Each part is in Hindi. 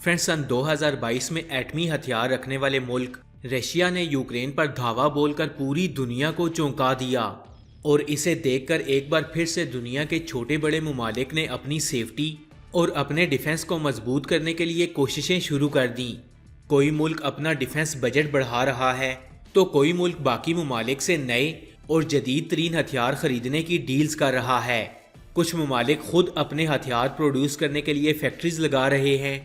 फ्रेंड्स, सन 2022 में एटमी हथियार रखने वाले मुल्क रशिया ने यूक्रेन पर धावा बोलकर पूरी दुनिया को चौंका दिया और इसे देखकर एक बार फिर से दुनिया के छोटे बड़े ममालिक ने अपनी सेफ्टी और अपने डिफेंस को मजबूत करने के लिए कोशिशें शुरू कर दी। कोई मुल्क अपना डिफेंस बजट बढ़ा रहा है तो कोई मुल्क बाकी ममालिक से नए और जदीद तरीन हथियार खरीदने की डील्स कर रहा है। कुछ ममालिक खुद अपने हथियार प्रोड्यूस करने के लिए फैक्ट्रीज लगा रहे हैं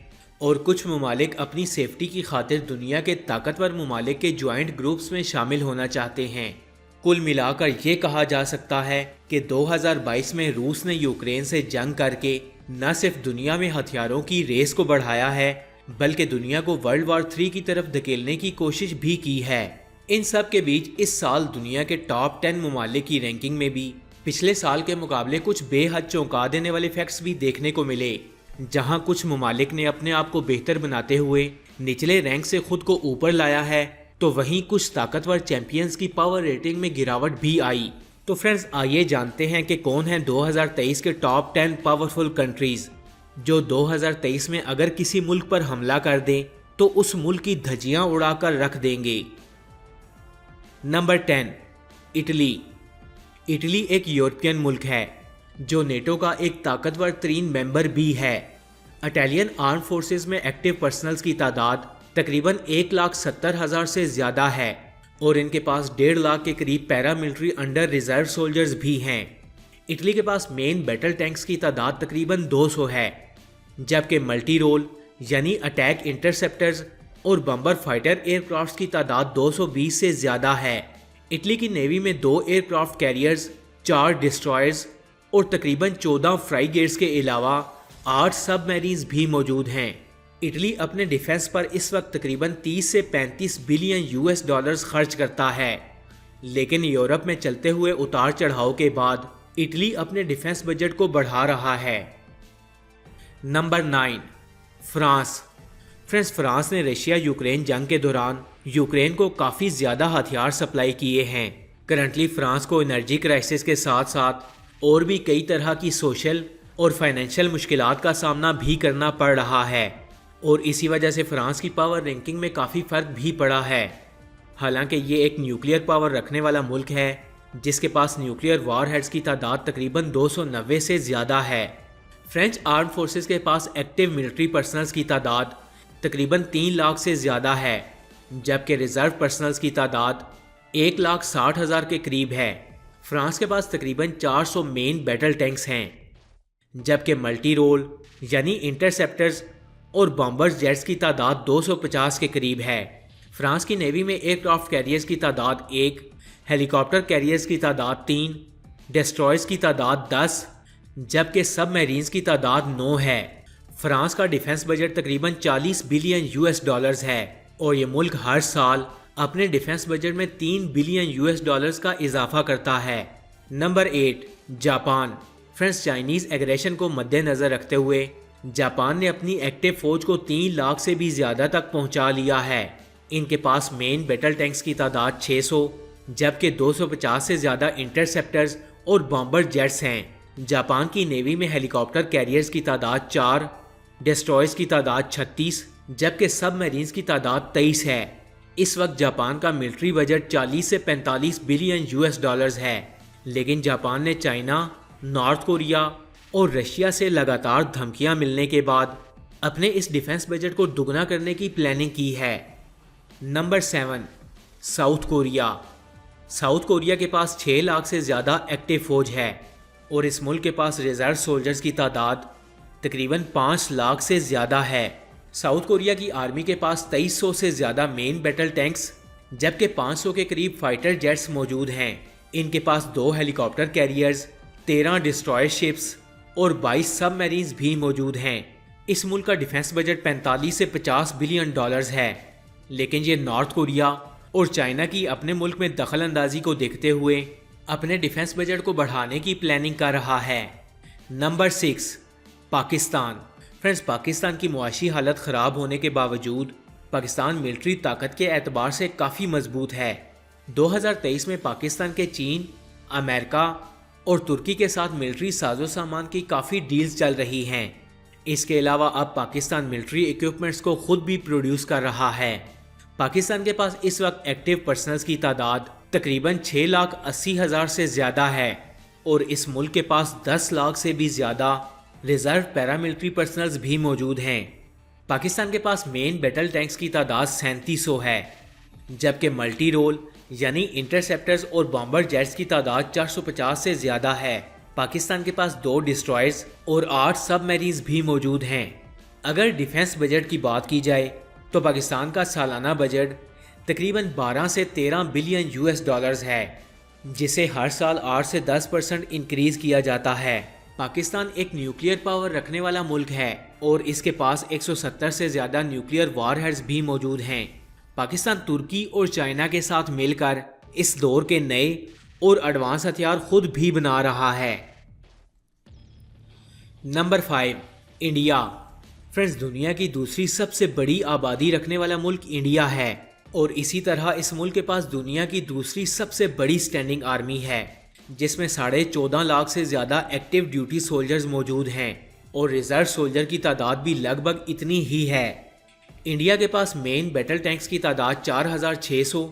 और कुछ ममालिक अपनी सेफ्टी की खातिर दुनिया के ताकतवर ममालिक के ज्वाइंट ग्रुप्स में शामिल होना चाहते हैं। कुल मिलाकर ये कहा जा सकता है कि 2022 में रूस ने यूक्रेन से जंग करके न सिर्फ दुनिया में हथियारों की रेस को बढ़ाया है बल्कि दुनिया को वर्ल्ड वॉर 3 की तरफ धकेलने की कोशिश भी की है। इन सब के बीच इस साल दुनिया के टॉप 10 ममालिक की रैंकिंग में भी पिछले साल के मुकाबले कुछ बेहद चौंका देने वाले फैक्ट्स भी देखने को मिले, जहां कुछ ममालिक ने अपने आप को बेहतर बनाते हुए निचले रैंक से खुद को ऊपर लाया है तो वहीं कुछ ताकतवर चैंपियंस की पावर रेटिंग में गिरावट भी आई। तो फ्रेंड्स, आइए जानते हैं कि कौन है 2023 के टॉप 10 पावरफुल कंट्रीज जो 2023 में अगर किसी मुल्क पर हमला कर दें तो उस मुल्क की धज्जियां उड़ाकर रख देंगे। Number 10, Italy. इटली एक यूरोपियन मुल्क है जो नेटो का एक ताकतवर तरीन मेंबर भी है। इटालियन आर्म फोर्सेस में एक्टिव पर्सनल्स की तादाद तकरीबन 1,70,000 से ज़्यादा है और इनके पास 1.5 लाख के करीब पैरामिलिट्री अंडर रिजर्व सोल्जर्स भी हैं। इटली के पास मेन बैटल टैंक्स की तादाद तकरीबन 200 है, जबकि मल्टी रोल यानी अटैक इंटरसेप्टर्स और बम्बर फाइटर एयरक्राफ्ट की तादाद 220 से ज़्यादा है। इटली की नेवी में 2 एयरक्राफ्ट कैरियर्स, 4 डिस्ट्रॉयर्स और तकरीबन 14 फ्राइगेट्स के अलावा 8 सबमरीन्स भी मौजूद हैं। इटली अपने डिफेंस पर इस वक्त तकरीबन 30 से 35 बिलियन यूएस डॉलर्स खर्च करता है, लेकिन यूरोप में चलते हुए उतार चढ़ाव के बाद इटली अपने डिफेंस बजट को बढ़ा रहा है। Number 9, France. फ्रेंड्स, फ्रांस ने रशिया यूक्रेन जंग के दौरान यूक्रेन को काफ़ी ज़्यादा हथियार सप्लाई किए हैं। करंटली फ्रांस को एनर्जी क्राइसिस के साथ साथ और भी कई तरह की सोशल और फाइनेंशियल मुश्किलात का सामना भी करना पड़ रहा है और इसी वजह से फ्रांस की पावर रैंकिंग में काफ़ी फ़र्क भी पड़ा है। हालांकि ये एक न्यूक्लियर पावर रखने वाला मुल्क है जिसके पास न्यूक्लियर वारहेड्स की तादाद तकरीबन 290 से ज़्यादा है। फ्रेंच आर्म फोर्सेस के पास एक्टिव मिलिट्री पर्सनल्स की तादाद तकरीबन 3 लाख से ज़्यादा है, जबकि रिजर्व पर्सनल्स की तादाद 1,60,000 के करीब है। फ्रांस के पास तकरीबन 400 मेन बैटल टैंक्स हैं, जबकि मल्टी रोल यानी इंटरसेप्टर्स और बॉम्बर्स जेट्स की तादाद 250 के करीब है। फ्रांस की नेवी में एयरक्राफ्ट कैरियर्स की तादाद 1, हेलीकॉप्टर कैरियर्स की तादाद 3, डिस्ट्रॉयर्स की तादाद 10, जबकि सबमरीन्स की तादाद 9 है। फ्रांस का डिफेंस बजट तकरीबन 40 बिलियन यूएस डॉलर्स है और ये मुल्क हर साल अपने डिफेंस बजट में 3 बिलियन यूएस डॉलर्स का इजाफा करता है। Number 8, Japan. Friends, Chinese aggression को मद्देनज़र रखते हुए जापान ने अपनी एक्टिव फौज को 3 लाख से भी ज़्यादा तक पहुंचा लिया है। इनके पास मेन बैटल टैंक्स की तादाद 600, जबकि 250 से ज़्यादा इंटरसेप्टर्स और बॉम्बर जेट्स हैं। जापान की नेवी में हेलीकॉप्टर कैरियर्स की तादाद 4, डिस्ट्रॉयर्स की तादाद 36, जबकि सबमरीन्स की तादाद 23 है। इस वक्त जापान का मिलिट्री बजट 40 से 45 बिलियन यूएस डॉलर्स है, लेकिन जापान ने चाइना, नॉर्थ कोरिया और रशिया से लगातार धमकियां मिलने के बाद अपने इस डिफेंस बजट को दुगना करने की प्लानिंग की है। Number 7, south Korea. South Korea के पास 6 लाख से ज़्यादा एक्टिव फौज है और इस मुल्क के पास रिजर्व सोल्जर्स की तादाद तकरीबन 5 लाख से ज़्यादा है। साउथ कोरिया की आर्मी के पास 2300 से ज़्यादा मेन बैटल टैंक्स, जबकि 500 के करीब फाइटर जेट्स मौजूद हैं। इनके पास 2 हेलीकॉप्टर कैरियर्स, 13 डिस्ट्रॉयर शिप्स और 22 सबमरीन्स भी मौजूद हैं। इस मुल्क का डिफेंस बजट 45 से 50 बिलियन डॉलर्स है, लेकिन ये नॉर्थ कोरिया और चाइना की अपने मुल्क में दखल अंदाजी को देखते हुए अपने डिफेंस बजट को बढ़ाने की प्लानिंग कर रहा है। नंबर 6, पाकिस्तान। फ्रेंड्स, पाकिस्तान की मुआशी हालत ख़राब होने के बावजूद पाकिस्तान मिलिट्री ताकत के एतबार से काफ़ी मजबूत है। 2023 में पाकिस्तान के चीन, अमेरिका और तुर्की के साथ मिलिट्री साजो सामान की काफ़ी डील्स चल रही हैं। इसके अलावा अब पाकिस्तान मिलिट्री इक्विपमेंट्स को खुद भी प्रोड्यूस कर रहा है। पाकिस्तान के पास इस वक्त एक्टिव पर्सनल्स की तादाद तकरीबन 6,80,000 से ज़्यादा है और इस मुल्क के पास 10 लाख से भी ज़्यादा रिजर्व पैरामिलिट्री पर्सनल्स भी मौजूद हैं। पाकिस्तान के पास मेन बैटल टैंक्स की तादाद 3700 है, जबकि मल्टी रोल यानी इंटरसेप्टर्स और बॉम्बर जेट्स की तादाद 450 से ज़्यादा है। पाकिस्तान के पास 2 डिस्ट्रॉयर्स और 8 सबमरीन्स भी मौजूद हैं। अगर डिफेंस बजट की बात की जाए तो पाकिस्तान का सालाना बजट तकरीबन 12 से 13 बिलियन US डॉलर्स है, जिसे हर साल 8 से 10% इंक्रीज किया जाता है। पाकिस्तान एक न्यूक्लियर पावर रखने वाला मुल्क है और इसके पास 170 से ज़्यादा न्यूक्लियर वारहेड्स भी मौजूद हैं। पाकिस्तान तुर्की और चाइना के साथ मिलकर इस दौर के नए और एडवांस हथियार खुद भी बना रहा है। Number 5, India. फ्रेंड्स, दुनिया की दूसरी सबसे बड़ी आबादी रखने वाला मुल्क इंडिया है और इसी तरह इस मुल्क के पास दुनिया की दूसरी सबसे बड़ी स्टैंडिंग आर्मी है, जिसमें 14.5 लाख से ज़्यादा एक्टिव ड्यूटी सोल्जर्स मौजूद हैं और रिजर्व सोल्जर की तादाद भी लगभग इतनी ही है। इंडिया के पास मेन बैटल टैंक्स की तादाद 4,600,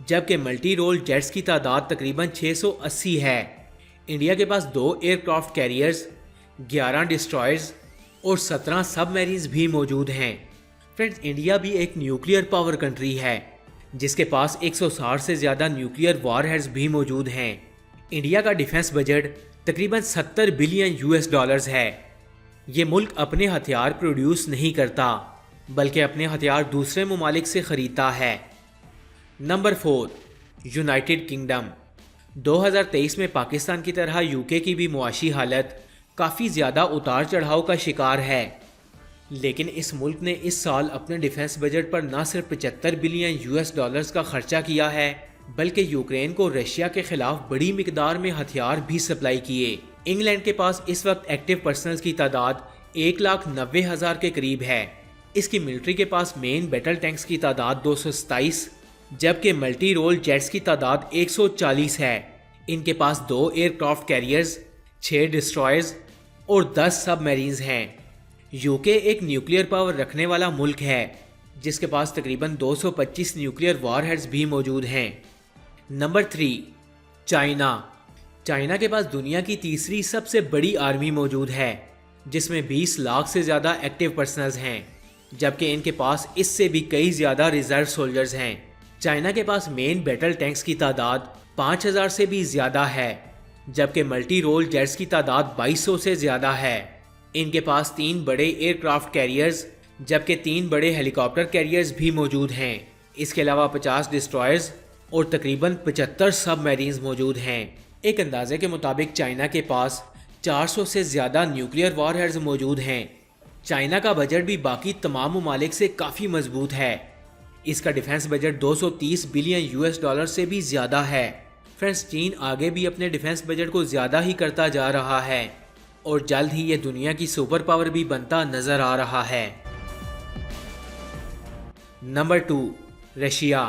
जबकि मल्टी रोल जेट्स की तादाद तकरीबन 680 है। इंडिया के पास 2 एयरक्राफ्ट कैरियर्स, 11 डिस्ट्रॉयर्स और 17 सबमरीन्स भी मौजूद हैं। फ्रेंड्स, इंडिया भी एक न्यूक्लियर पावर कंट्री है, जिसके पास 160 से ज़्यादा न्यूक्लियर वारहेड्स भी मौजूद हैं। इंडिया का डिफेंस बजट तकरीबन 70 बिलियन US डॉलर्स है। ये मुल्क अपने हथियार प्रोड्यूस नहीं करता, बल्कि अपने हथियार दूसरे ममालिक से ख़रीदता है। Number 4, United kingdom. 2023 में पाकिस्तान की तरह UK की भी मुआशी हालत काफ़ी ज़्यादा उतार चढ़ाव का शिकार है, लेकिन इस मुल्क ने इस साल अपने डिफेंस बजट पर न सिर्फ 75 बिलियन US डॉलर्स का खर्चा किया है, बल्कि यूक्रेन को रशिया के खिलाफ बड़ी मिकदार में हथियार भी सप्लाई किए। इंग्लैंड के पास इस वक्त एक्टिव पर्सनल्स की तादाद 1,90,000 के करीब है। इसकी मिलिट्री के पास मेन बैटल टैंक्स की तादाद 227, जबकि मल्टी रोल जेट्स की तादाद 140 है। इनके पास 2 एयरक्राफ्ट कैरियर्स, 6 डिस्ट्रॉयर्स और 10 सबमरीन्स हैं। यूके एक न्यूक्लियर पावर रखने वाला मुल्क है, जिसके पास तकरीबन 225 न्यूक्लियर वारहेड्स भी मौजूद हैं। Number 3, China. चाइना के पास दुनिया की तीसरी सबसे बड़ी आर्मी मौजूद है, जिसमें 20 लाख से ज़्यादा एक्टिव पर्सनल्स हैं, जबकि इनके पास इससे भी कई ज़्यादा रिजर्व सोल्जर्स हैं। चाइना के पास मेन बैटल टैंक्स की तादाद 5,000 से भी ज़्यादा है, जबकि मल्टी रोल जेट्स की तादाद 2200 से ज़्यादा है। इनके पास 3 बड़े एयरक्राफ्ट कैरियर्स, जबकि 3 बड़े हेलीकॉप्टर कैरियर्स भी मौजूद हैं। इसके अलावा 50 डिस्ट्रॉयर्स और तकरीबन 75 सबमरीन्स मौजूद हैं। एक अंदाजे के मुताबिक चाइना के पास 400 से ज़्यादा न्यूक्लियर वारहेड्स मौजूद हैं। चाइना का बजट भी बाकी तमाम ममालिक से काफ़ी मजबूत है। इसका defence budget 230 billion US dollar से भी ज़्यादा है। फ्रेंड्स, चीन आगे भी अपने डिफेंस बजट को ज़्यादा ही करता जा रहा है और जल्द ही ये दुनिया की सुपर पावर भी बनता नज़र आ रहा है। Number 2, Russia.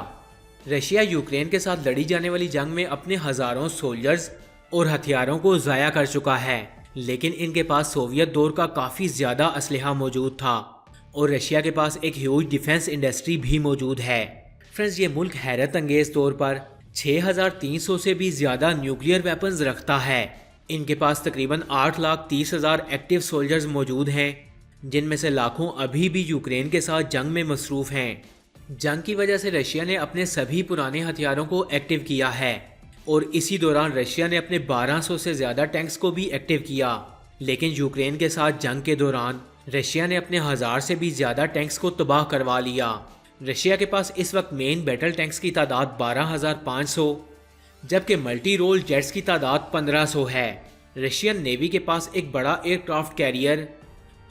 रशिया यूक्रेन के साथ लड़ी जाने वाली जंग में अपने हज़ारों सोल्जर्स और हथियारों को ज़ाया कर चुका है, लेकिन इनके पास सोवियत दौर का काफ़ी ज़्यादा असलहा मौजूद था और रशिया के पास एक ह्यूज डिफेंस इंडस्ट्री भी मौजूद है। फ्रेंड्स, ये मुल्क हैरत अंगेज़ तौर पर 6,300 से भी ज़्यादा न्यूक्लियर वेपन्स रखता है। इनके पास तकरीबन 8,30,000 एक्टिव सोल्जर्स मौजूद हैं, जिनमें से लाखों अभी भी यूक्रेन के साथ जंग में मसरूफ़ हैं। जंग की वजह से रशिया ने अपने सभी पुराने हथियारों को एक्टिव किया है और इसी दौरान रशिया ने अपने 1200 से ज़्यादा टैंक्स को भी एक्टिव किया। लेकिन यूक्रेन के साथ जंग के दौरान रशिया ने अपने 1000 से भी ज़्यादा टैंक्स को तबाह करवा लिया। रशिया के पास इस वक्त मेन बैटल टैंक्स की तादाद 12,500, जबकि मल्टी रोल जेट्स की तादाद 1500 है। रशियन नेवी के पास एक बड़ा एयरक्राफ्ट कैरियर,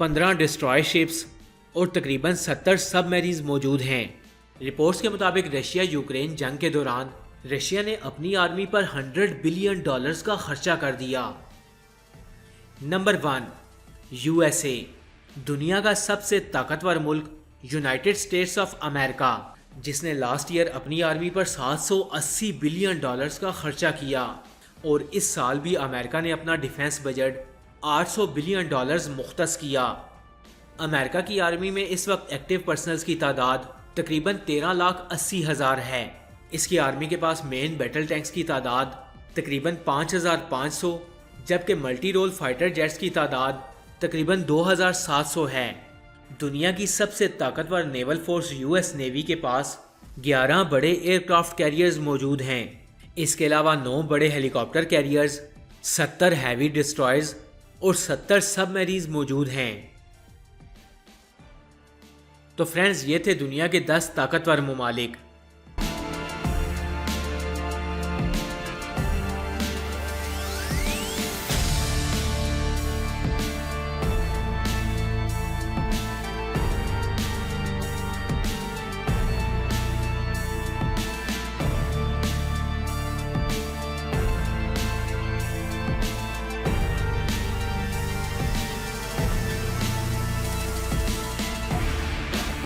15 डिस्ट्रॉय शिप्स और तकरीबन 70 सबमरीन्स मौजूद हैं। रिपोर्ट्स के मुताबिक रशिया यूक्रेन जंग के दौरान रशिया ने अपनी आर्मी पर 100 बिलियन डॉलर्स का खर्चा कर दिया। Number 1, USA। दुनिया का सबसे ताकतवर मुल्क यूनाइटेड स्टेट्स ऑफ अमेरिका, जिसने लास्ट ईयर अपनी आर्मी पर 780 बिलियन डॉलर्स का खर्चा किया और इस साल भी अमेरिका ने अपना डिफेंस बजट 800 बिलियन डॉलर्स मुख्तस किया। अमेरिका की आर्मी में इस वक्त एक्टिव पर्सनल्स की तादाद तकरीबन 13,80,000 है। इसकी आर्मी के पास मेन बैटल टैंक्स की तादाद तकरीबन 5,500, जबकि मल्टी रोल फाइटर जेट्स की तादाद तकरीबन 2,700 है। दुनिया की सबसे ताकतवर नेवल फोर्स यूएस नेवी के पास 11 बड़े एयरक्राफ्ट कैरियर्स मौजूद हैं। इसके अलावा 9 बड़े हेलीकॉप्टर कैरियर्स, 70 हैवी डिस्ट्रॉयर्स और 70 सबमरीन्स मौजूद हैं। तो फ्रेंड्स, ये थे दुनिया के 10 ताकतवर ममालिक।